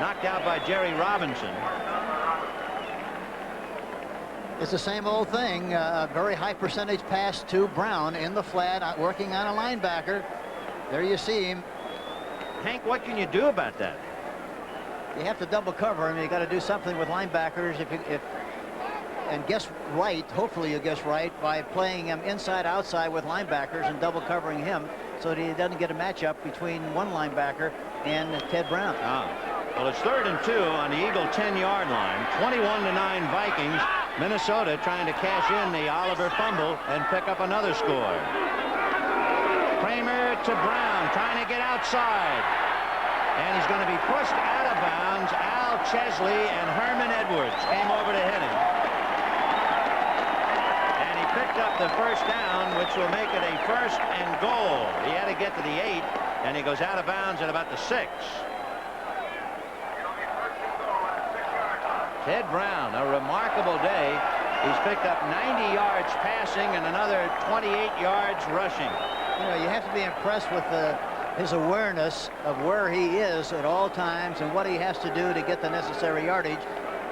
knocked out by Jerry Robinson. It's the same old thing. A very high percentage pass to Brown in the flat, working on a linebacker. There you see him. Hank, what can you do about that? You have to double cover him. You got to do something with linebackers. And guess right. Hopefully you guess right by playing him inside outside with linebackers and double covering him so that he doesn't get a matchup between one linebacker and Ted Brown. Well, it's 3rd and 2 on the Eagle 10-yard line. 21-9 Vikings. Minnesota trying to cash in the Oliver fumble and pick up another score. Kramer to Brown, trying to get outside. And he's going to be pushed out of bounds. Al Chesley and Herman Edwards came over to hit him. And he picked up the first down, which will make it a 1st and goal. He had to get to the 8, and he goes out of bounds at about the 6. Ted Brown, a remarkable day. He's picked up 90 yards passing and another 28 yards rushing. You know, you have to be impressed with his awareness of where he is at all times and what he has to do to get the necessary yardage.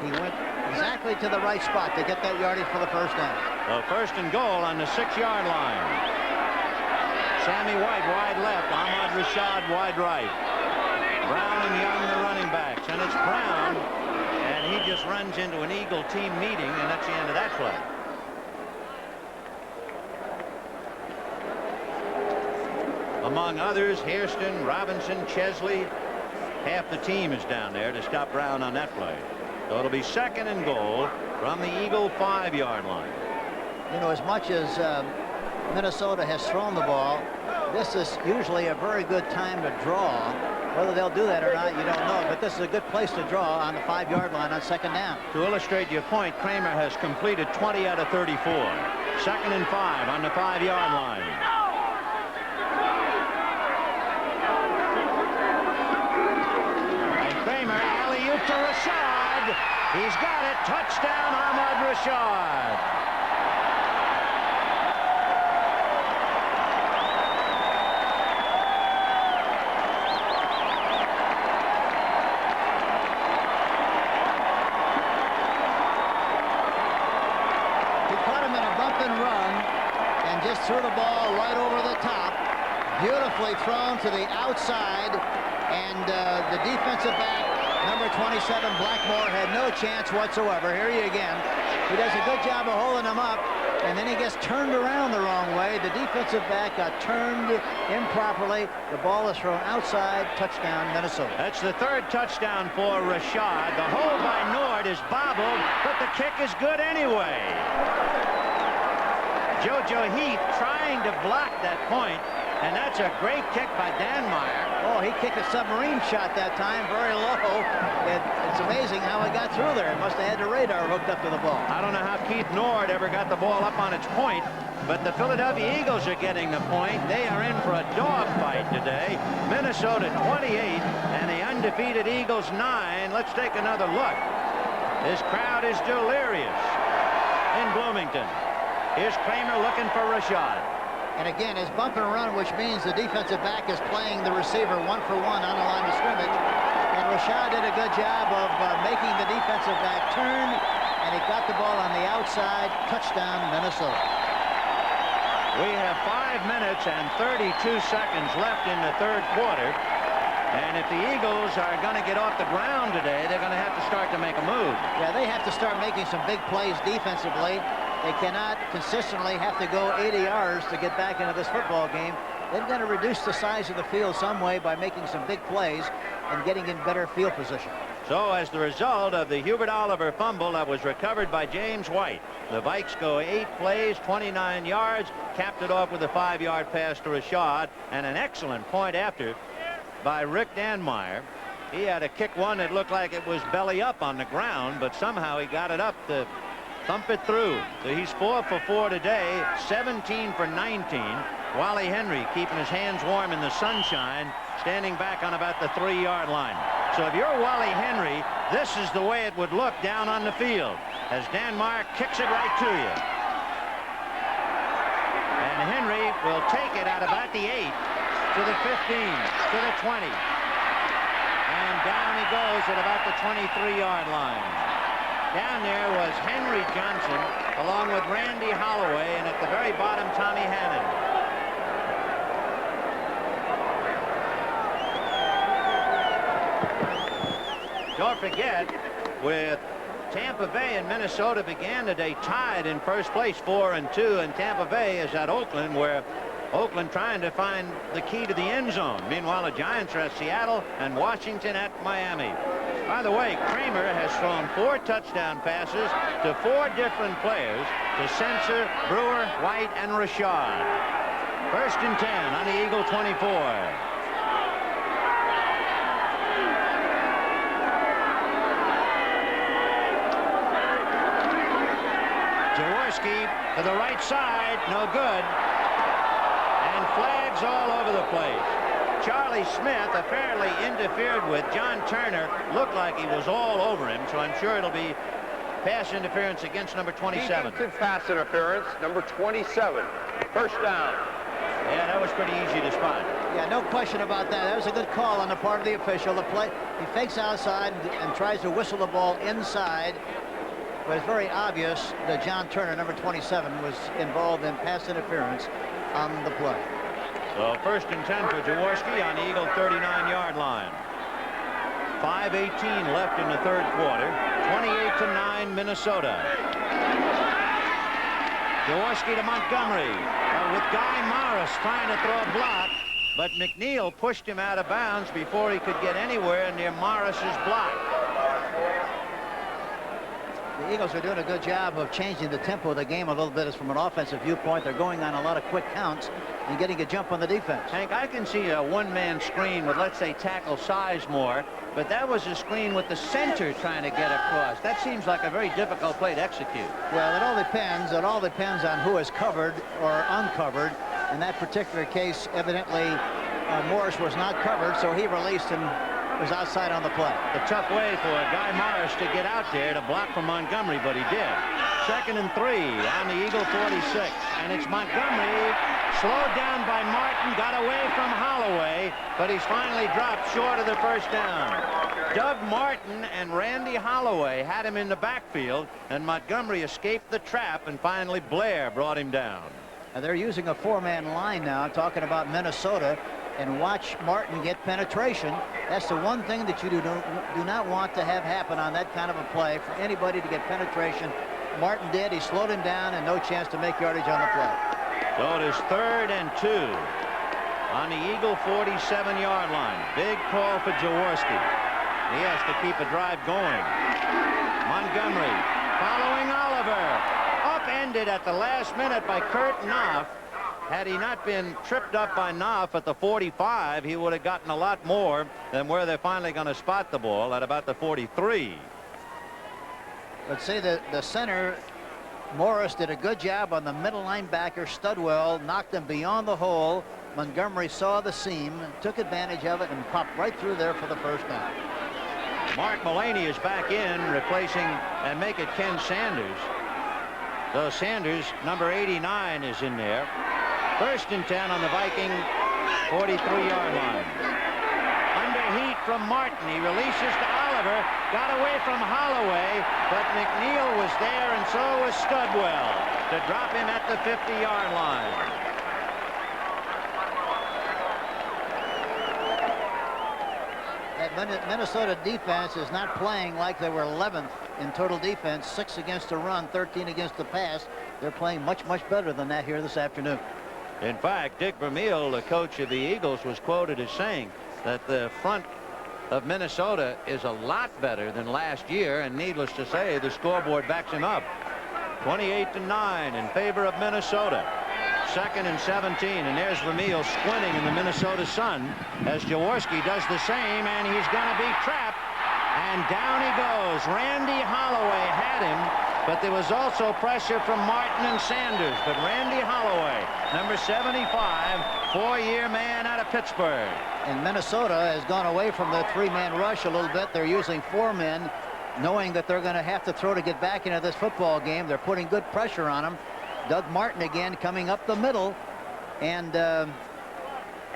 He went exactly to the right spot to get that yardage for the first down. Well, 1st and goal on the 6-yard line. Sammy White wide left, Ahmad Rashad wide right. Brown and Young the running backs, and it's Brown, and he just runs into an Eagle team meeting, and that's the end of that play. Among others, Hairston, Robinson, Chesley. Half the team is down there to stop Brown on that play. So it'll be 2nd and goal from the Eagle 5-yard line. You know, as much as Minnesota has thrown the ball, this is usually a very good time to draw. Whether they'll do that or not, you don't know. But this is a good place to draw on the 5-yard line on 2nd down. To illustrate your point, Kramer has completed 20 out of 34. 2nd and 5 on the 5-yard line. And Kramer, alley-oop to Rashad. He's got it. Touchdown, Ahmad Rashad. Just threw the ball right over the top, beautifully thrown to the outside, and the defensive back, number 27, Blackmore, had no chance whatsoever. Here he again. He does a good job of holding him up, and then he gets turned around the wrong way. The defensive back got turned improperly. The ball is thrown outside. Touchdown, Minnesota. That's the 3rd touchdown for Rashad. The hold by Nord is bobbled, but the kick is good anyway. JoJo Heath trying to block that point, and that's a great kick by Danmar. Oh, he kicked a submarine shot that time, very low. It's amazing how it got through there. It must have had the radar hooked up to the ball. I don't know how Keith Nord ever got the ball up on its point, but the Philadelphia Eagles are getting the point. They are in for a dogfight today. Minnesota 28 and the undefeated Eagles 9. Let's take another look. This crowd is delirious in Bloomington. Here's Kramer looking for Rashad. And again, his bump and run, which means the defensive back is playing the receiver 1-for-1 on the line of scrimmage. And Rashad did a good job of making the defensive back turn, and he got the ball on the outside. Touchdown, Minnesota. We have 5 minutes and 32 seconds left in the 3rd quarter. And if the Eagles are going to get off the ground today, they're going to have to start to make a move. Yeah, they have to start making some big plays defensively. They cannot consistently have to go 80 yards to get back into this football game. They've got to reduce the size of the field some way by making some big plays and getting in better field position. So as the result of the Hubert Oliver fumble that was recovered by James White, the Vikes go 8 plays, 29 yards, capped it off with a 5-yard pass to Rashad, and an excellent point after by Rick Danmar. He had to kick one that looked like it was belly up on the ground, but somehow he got it up to thump it through. So he's 4 for 4 today, 17 for 19. Wally Henry keeping his hands warm in the sunshine, standing back on about the 3-yard line. So if you're Wally Henry, this is the way it would look down on the field as Danmar kicks it right to you. And Henry will take it at about the 8 to the 15 to the 20. And down he goes at about the 23-yard line. Down there was Henry Johnson along with Randy Holloway, and at the very bottom, Tommy Hannon. Don't forget, with Tampa Bay and Minnesota began the day tied in first place 4-2, and Tampa Bay is at Oakland, where Oakland trying to find the key to the end zone. Meanwhile, the Giants are at Seattle and Washington at Miami. By the way, Kramer has thrown 4 touchdown passes to 4 different players to Censor, Brewer, White, and Rashad. 1st and 10 on the Eagle 24. Jaworski to the right side, no good. And flags all over the place. Charlie Smith apparently interfered with John Turner. Looked like he was all over him, so I'm sure it'll be pass interference against number 27. Defensive pass interference, number 27. 1st down. Yeah, that was pretty easy to spot. Yeah, no question about that. That was a good call on the part of the official. The play, he fakes outside and tries to whistle the ball inside. But it's very obvious that John Turner, number 27, was involved in pass interference on the play. So 1st and 10 for Jaworski on the Eagle 39-yard line. 5:18 left in the 3rd quarter. 28-9 Minnesota. Jaworski to Montgomery. With Guy Morris trying to throw a block, but McNeil pushed him out of bounds before he could get anywhere near Morris's block. The Eagles are doing a good job of changing the tempo of the game a little bit. As from an offensive viewpoint, they're going on a lot of quick counts and getting a jump on the defense. Hank, I can see a one-man screen with, let's say, tackle Sizemore, but that was a screen with the center trying to get across. That seems like a very difficult play to execute. Well, it all depends. It all depends on who is covered or uncovered. In that particular case, evidently, Morris was not covered, so he released and was outside on the play. A tough way for Guy Morris to get out there to block from Montgomery, but he did. 2nd and 3 on the Eagle 46, and it's Montgomery slowed down by Martin, got away from Holloway, but he's finally dropped short of the 1st down. Doug Martin and Randy Holloway had him in the backfield, and Montgomery escaped the trap, and finally Blair brought him down. And they're using a 4-man line now, talking about Minnesota. And watch Martin get penetration. That's the one thing that you do not want to have happen on that kind of a play, for anybody to get penetration. Martin did. He slowed him down, and no chance to make yardage on the play. So it is 3rd and 2 on the Eagle 47-yard line. Big call for Jaworski. He has to keep a drive going. Montgomery following Oliver. Upended at the last minute by Kurt Knopf. Had he not been tripped up by Knopf at the 45, he would have gotten a lot more than where they're finally going to spot the ball at about the 43. Let's say that the center, Morris, did a good job on the middle linebacker. Studwell knocked him beyond the hole. Montgomery saw the seam, took advantage of it, and popped right through there for the 1st down. Mark Mullaney is back in, replacing and make it Ken Sanders. So Sanders, number 89, is in there. 1st and 10 on the Viking 43-yard line. Under heat from Martin. He releases to Oliver. Got away from Holloway, but McNeil was there, and so was Studwell to drop him at the 50-yard line. That Minnesota defense is not playing like they were 11th in total defense, 6 against the run, 13 against the pass. They're playing much, much better than that here this afternoon. In fact, Dick Vermeil, the coach of the Eagles, was quoted as saying that the front of Minnesota is a lot better than last year, and needless to say, the scoreboard backs him up. 28-9 in favor of Minnesota. 2nd and 17, and there's Vermeil squinting in the Minnesota sun as Jaworski does the same, and he's going to be trapped, and down he goes. Randy Holloway had him, but there was also pressure from Martin and Sanders. But Randy Holloway, number 75, 4-year man out of Pittsburgh. And Minnesota has gone away from the 3-man rush a little bit. They're using 4 men, knowing that they're going to have to throw to get back into this football game. They're putting good pressure on him. Doug Martin again coming up the middle, and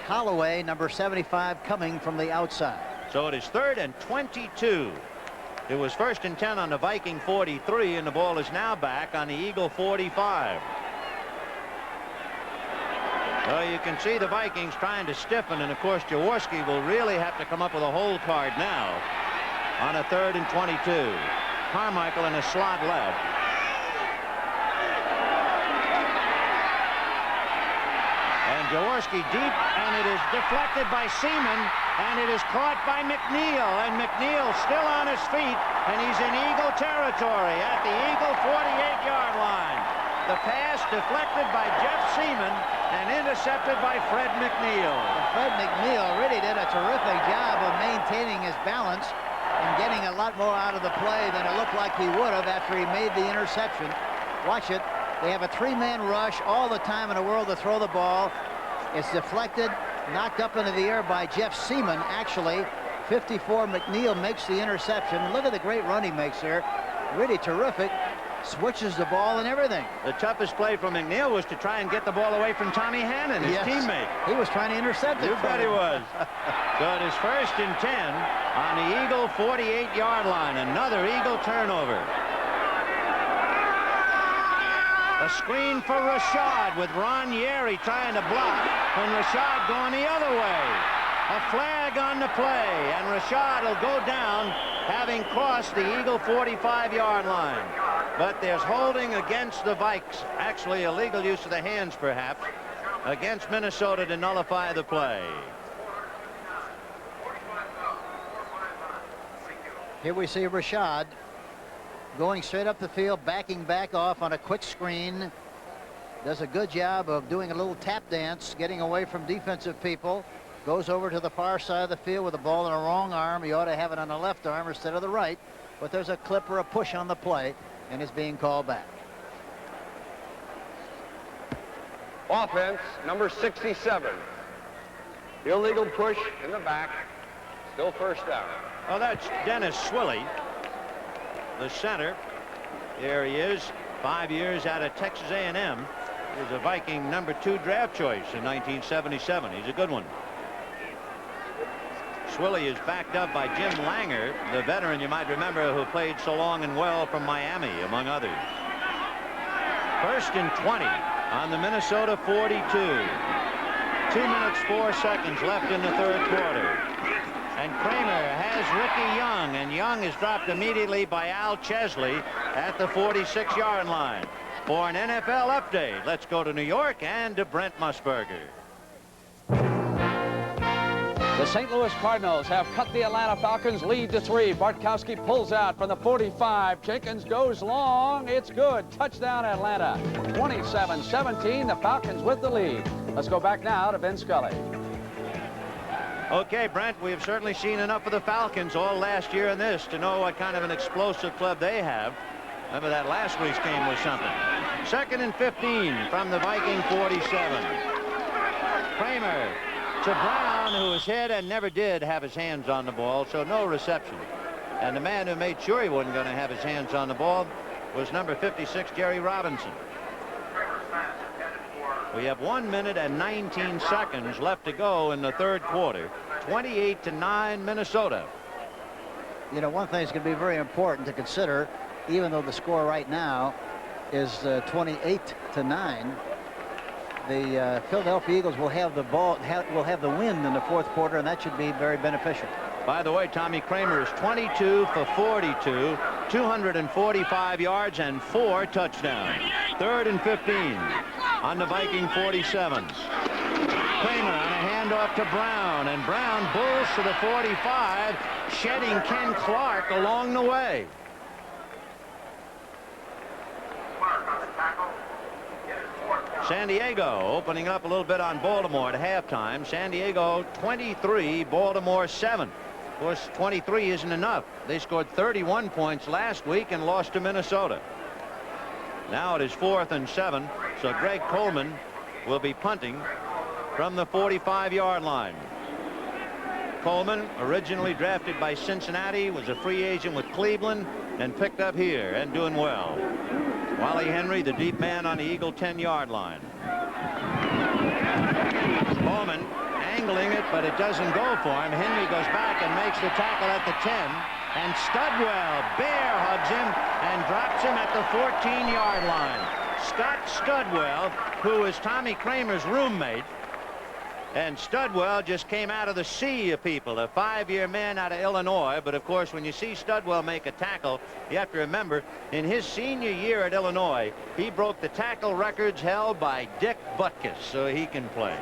Holloway, number 75, coming from the outside. So it is 3rd and 22. It was 1st and 10 on the Viking 43, and the ball is now back on the Eagle 45. Well, you can see the Vikings trying to stiffen, and of course Jaworski will really have to come up with a hold card now. on a 3rd and 22. Carmichael in a slot left. And Jaworski deep, and it is deflected by Seaman, and it is caught by McNeil, and McNeil still on his feet, and he's in Eagle territory at the Eagle 48-yard line. The pass deflected by Jeff Seaman and intercepted by Fred McNeil. Fred McNeil really did a terrific job of maintaining his balance and getting a lot more out of the play than it looked like he would have after he made the interception. Watch it. They have a 3-man rush all the time in the world to throw the ball. It's deflected, knocked up into the air by Jeff Seaman, actually. 54, McNeil makes the interception. Look at the great run he makes there. Really terrific. Switches the ball and everything. The toughest play for McNeil was to try and get the ball away from Tommy Hannon, his teammate. He was trying to intercept it. You bet he was. So it is 1st and 10 on the Eagle 48-yard line. Another Eagle turnover. A screen for Rashad with Ron Jaworski trying to block, and Rashad going the other way. A flag on the play, and Rashad will go down having crossed the Eagle 45-yard line. But there's holding against the Vikes, actually illegal use of the hands perhaps, against Minnesota to nullify the play. Here we see Rashad going straight up the field, backing back off on a quick screen. Does a good job of doing a little tap dance, getting away from defensive people. Goes over to the far side of the field with the ball in the wrong arm. He ought to have it on the left arm instead of the right. But there's a clip or a push on the play, and it's being called back. Offense, number 67. Illegal push in the back. Still 1st down. Oh, that's Dennis Swilly, the center. There he is, 5 years out of Texas A&M. He was a Viking #2 draft choice in 1977. He's a good one. Swilly is backed up by Jim Langer, the veteran you might remember who played so long and well from Miami, among others. 1st and 20 on the Minnesota 42. 2 minutes 4 seconds left in the 3rd quarter. And Kramer has Ricky Young, and Young is dropped immediately by Al Chesley at the 46-yard line. For an NFL update, let's go to New York and to Brent Musburger. The St. Louis Cardinals have cut the Atlanta Falcons lead to 3. Bartkowski pulls out from the 45. Jenkins goes long. It's good. Touchdown, Atlanta. 27-17. The Falcons with the lead. Let's go back now to Vin Scully. Okay, Brent, we have certainly seen enough of the Falcons all last year in this to know what kind of an explosive club they have. Remember that last week's game was something. 2nd and 15 from the Viking 47. Kramer to Brown, who was hit and never did have his hands on the ball, so no reception. And the man who made sure he wasn't going to have his hands on the ball was number 56, Jerry Robinson. We have 1 minute and 19 seconds left to go in the 3rd quarter. 28-9 Minnesota. You know, one thing that's going to be very important to consider, even though the score right now is 28-9, the Philadelphia Eagles will have the ball, will have the win in the 4th quarter, and that should be very beneficial. By the way, Tommy Kramer is 22 for 42, 245 yards and 4 touchdowns. 3rd and 15 on the Viking 47. Kramer on a handoff to Brown, and Brown bulls to the 45, shedding Ken Clark along the way. San Diego opening up a little bit on Baltimore at halftime. San Diego 23, Baltimore 7. Of course, 23 isn't enough. They scored 31 points last week and lost to Minnesota. Now it is 4th and 7, so Greg Coleman will be punting from the 45-yard line. Coleman, originally drafted by Cincinnati, was a free agent with Cleveland and picked up here and doing well. Wally Henry, the deep man on the Eagle 10-yard line. Coleman angling it, but it doesn't go for him. Henry goes back and makes the tackle at the 10. And Studwell bear hugs him and drops him at the 14-yard line. Scott Studwell, who is Tommy Kramer's roommate, And Studwell just came out of the sea of people, a 5-year man out of Illinois. But of course, when you see Studwell make a tackle, you have to remember in his senior year at Illinois, he broke the tackle records held by Dick Butkus, so he can play.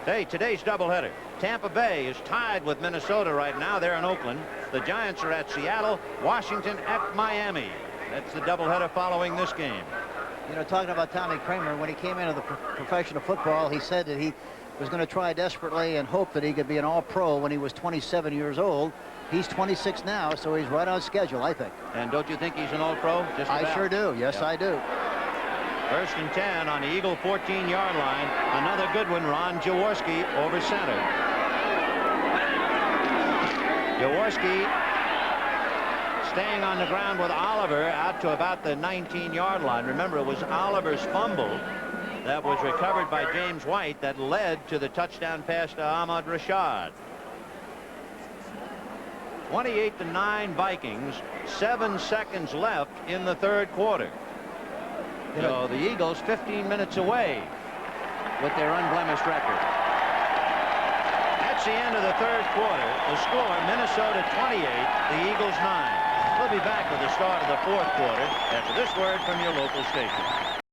Hey, today's doubleheader. Tampa Bay is tied with Minnesota right now. They're in Oakland. The Giants are at Seattle, Washington at Miami. That's the doubleheader following this game. You know, talking about Tommy Kramer, when he came into the professional football, he said that he was going to try desperately and hope that he could be an all-pro when he was 27 years old. He's 26 now, so he's right on schedule, I think. And don't you think he's an all-pro? I sure do. Yes, I do. 1st and 10 on the Eagle 14-yard line. Another good one, Ron Jaworski over center. Jaworski staying on the ground with Oliver out to about the 19-yard line. Remember, it was Oliver's fumble that was recovered by James White that led to the touchdown pass to Ahmad Rashad. 28-9 Vikings. 7 seconds left in the 3rd quarter. So the Eagles 15 minutes away with their unblemished record. That's the end of the 3rd quarter. The score, Minnesota 28, the Eagles 9. We'll be back with the start of the 4th quarter after this word from your local station.